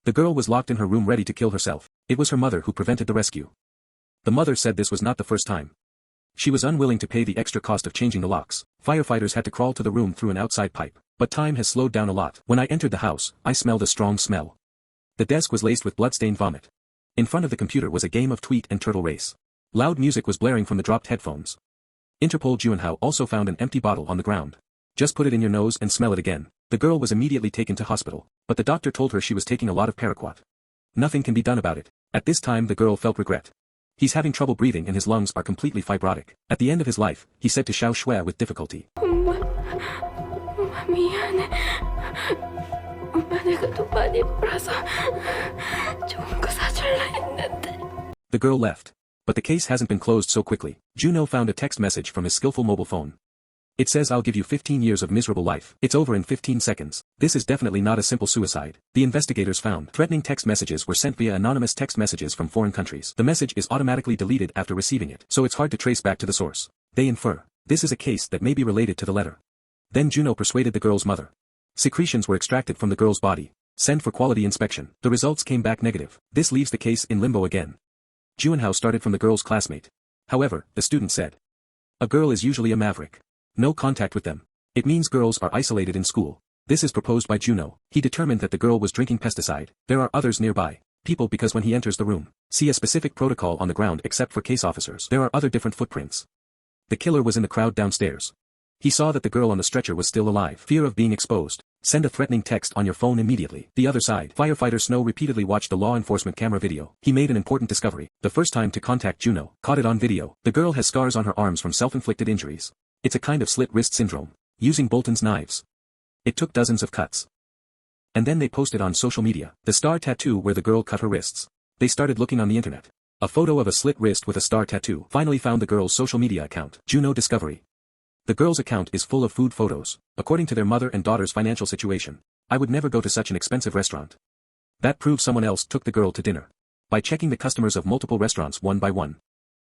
The girl was locked in her room ready to kill herself. It was her mother who prevented the rescue. The mother said this was not the first time. She was unwilling to pay the extra cost of changing the locks. Firefighters had to crawl to the room through an outside pipe. But time has slowed down a lot. When I entered the house, I smelled a strong smell. The desk was laced with blood-stained vomit. In front of the computer was a game of Tweet and Turtle Race. Loud music was blaring from the dropped headphones. Interpol Juanhao also found an empty bottle on the ground. Just put it in your nose and smell it again. The girl was immediately taken to hospital, but the doctor told her she was taking a lot of paraquat. Nothing can be done about it. At this time the girl felt regret. He's having trouble breathing and his lungs are completely fibrotic. At the end of his life, he said to Xiao Shui with difficulty. 엄마, 미안해. 엄마 내가 돈 많이 벌어서 좋은 거 사줄라 했는데. The girl left. But the case hasn't been closed so quickly. Juno found a text message from his skillful mobile phone. It says, "I'll give you 15 years of miserable life. It's over in 15 seconds. This is definitely not a simple suicide. The investigators found threatening text messages were sent via anonymous text messages from foreign countries. The message is automatically deleted after receiving it, so it's hard to trace back to the source. They infer this is a case that may be related to the letter. Then Juno persuaded the girl's mother. Secretions were extracted from the girl's body. Sent for quality inspection. The results came back negative. This leaves the case in limbo again. Juanhao started from the girl's classmate. However, the student said, a girl is usually a maverick. No contact with them. It means girls are isolated in school. This is proposed by Juno. He determined that the girl was drinking pesticide. There are others nearby. People because when he enters the room, see a specific protocol on the ground except for case officers. There are other different footprints. The killer was in the crowd downstairs. He saw that the girl on the stretcher was still alive. Fear of being exposed. Send a threatening text on your phone immediately. The other side. Firefighter Snow repeatedly watched the law enforcement camera video. He made an important discovery. The first time to contact Juno. Caught it on video. The girl has scars on her arms from self-inflicted injuries. It's a kind of slit wrist syndrome. Using Bolton's knives. It took dozens of cuts. And then they posted on social media. The star tattoo where the girl cut her wrists. They started looking on the internet. A photo of a slit wrist with a star tattoo. Finally found the girl's social media account. Juno Discovery. The girl's account is full of food photos. According to their mother and daughter's financial situation, I would never go to such an expensive restaurant. That proves someone else took the girl to dinner. By checking the customers of multiple restaurants one by one.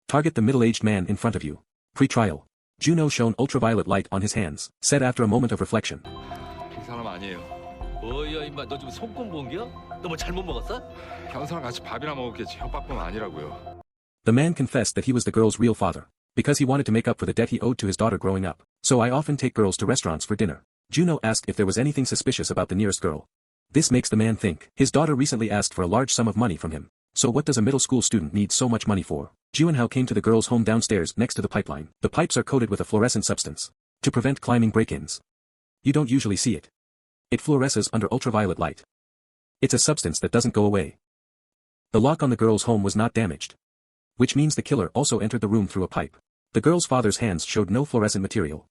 Target the middle-aged man in front of you. Pre-trial. Juno shone ultraviolet light on his hands, said after a moment of reflection. 이 사람 아니에요. 뭐야 임마 너 지금 손금 본겨? 너 뭐 잘못 먹었어? 현서랑 같이 밥이나 먹었겠지 협박범 아니라고요. The man confessed that he was the girl's real father, because he wanted to make up for the debt he owed to his daughter growing up. So I often take girls to restaurants for dinner. Juno asked if there was anything suspicious about the nearest girl. This makes the man think. His daughter recently asked for a large sum of money from him. So what does a middle school student need so much money for? Juanhao came to the girl's home downstairs next to the pipeline. The pipes are coated with a fluorescent substance. To prevent climbing break-ins. You don't usually see it. It fluoresces under ultraviolet light. It's a substance that doesn't go away. The lock on the girl's home was not damaged. Which means the killer also entered the room through a pipe. The girl's father's hands showed no fluorescent material.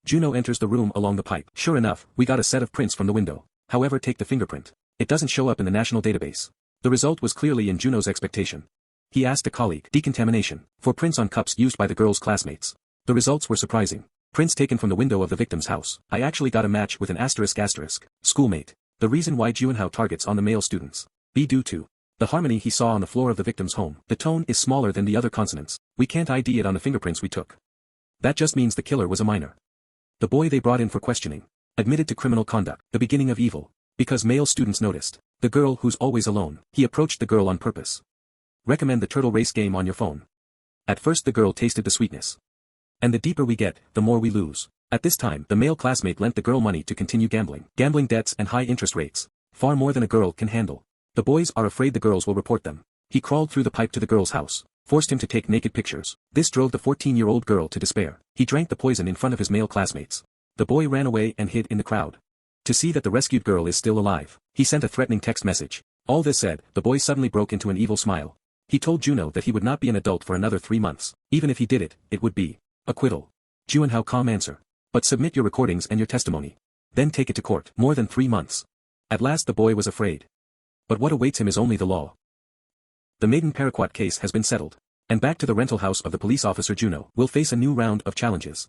Juno enters the room along the pipe. Sure enough, we got a set of prints from the window. However, take the fingerprint. It doesn't show up in the national database. The result was clearly in Juno's expectation. He asked a colleague, decontamination, for prints on cups used by the girl's classmates. The results were surprising. Prints taken from the window of the victim's house. I actually got a match with an asterisk. Schoolmate. The reason why Juanhao targets on the male students. Be due to the harmony he saw on the floor of the victim's home. The tone is smaller than the other consonants. We can't ID it on the fingerprints we took. That just means the killer was a minor. The boy they brought in for questioning admitted to criminal conduct, the beginning of evil, because male students noticed. The girl who's always alone. He approached the girl on purpose. Recommend the turtle race game on your phone. At first the girl tasted the sweetness. And the deeper we get, the more we lose. At this time, the male classmate lent the girl money to continue gambling. Gambling debts and high interest rates. Far more than a girl can handle. The boys are afraid the girls will report them. He crawled through the pipe to the girl's house. Forced him to take naked pictures. This drove the 14-year-old girl to despair. He drank the poison in front of his male classmates. The boy ran away and hid in the crowd. To see that the rescued girl is still alive, he sent a threatening text message. All this said, the boy suddenly broke into an evil smile. He told Juno that he would not be an adult for another 3 months. Even if he did it, it would be acquittal. Juanhao calm answer. But submit your recordings and your testimony. Then take it to court. More than 3 months. At last the boy was afraid. But what awaits him is only the law. The maiden paraquat case has been settled. And back to the rental house of the police officer Juno will face a new round of challenges.